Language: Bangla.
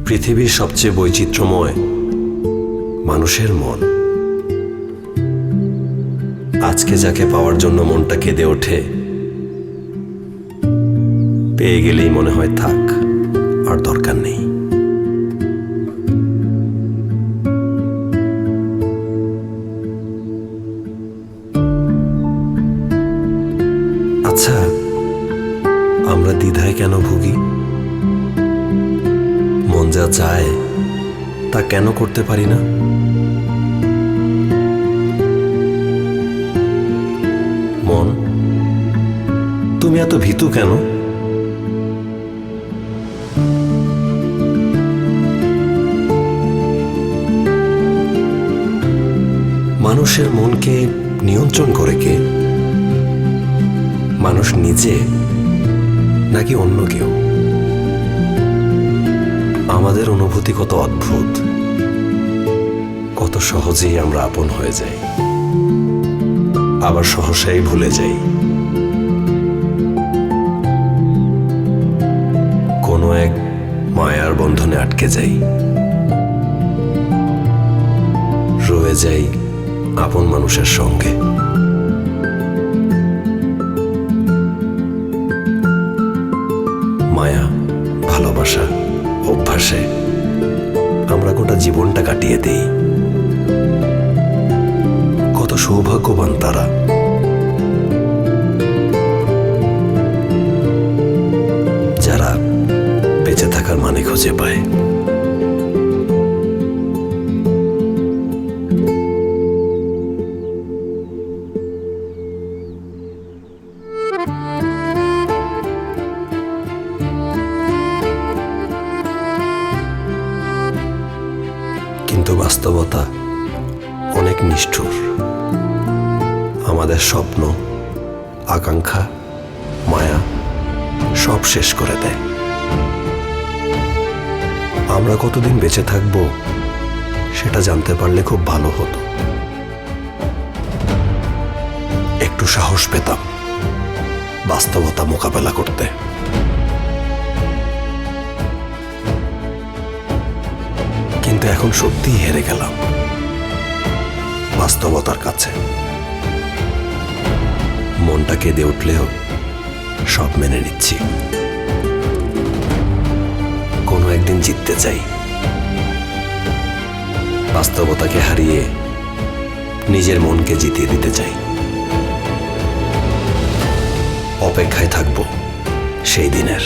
পৃথিবীর সবচেয়ে বৈচিত্র্যময় মানুষের মন। আজকে যাকে পাওয়ার জন্য মনটা কেঁদে ওঠে, পেয়ে গেলেই মনে হয় থাক, আর দরকার নেই। আচ্ছা, আমরা দ্বিধায় কেন ভুগি? মন যা চায় তা কেন করতে পারি না? মন, তুমি এত ভীতু কেন? মানুষের মনকে নিয়ন্ত্রণ করে কে? মানুষ নিজে নাকি অন্য কেউ? আমাদের অনুভূতি কত অদ্ভুত, কত সহজেই আমরা আপন হয়ে যাই, আবার সহসাই ভুলে যাই। কোনো এক মায়ার বন্ধনে আটকে যাই, রয়ে যাই আপন মানুষের সঙ্গে। মায়া, ভালোবাসা, অভ্যাসে আমরা গোটা জীবনটা কাটিয়ে দেই। কত সৌভাগ্যবান তারা, যারা বেঁচে থাকার মানে খুঁজে পায়। কিন্তু বাস্তবতা অনেক নিষ্ঠুর। আমাদের স্বপ্ন, আকাঙ্ক্ষা, মায়া সব শেষ করে দেয়। আমরা কতদিন বেঁচে থাকবো সেটা জানতে পারলে খুব ভালো হতো। একটু সাহস পেতাম বাস্তবতা মোকাবেলা করতে। কিন্তু এখন সত্যিই হেরে গেলাম বাস্তবতার কাছে। মনটা কেঁদে উঠলেও সব মেনে নিচ্ছি। কোনো একদিন জিততে চাই, বাস্তবতাকে হারিয়ে নিজের মনকে জিতিয়ে দিতে চাই। অপেক্ষায় থাকবো সেই দিনের।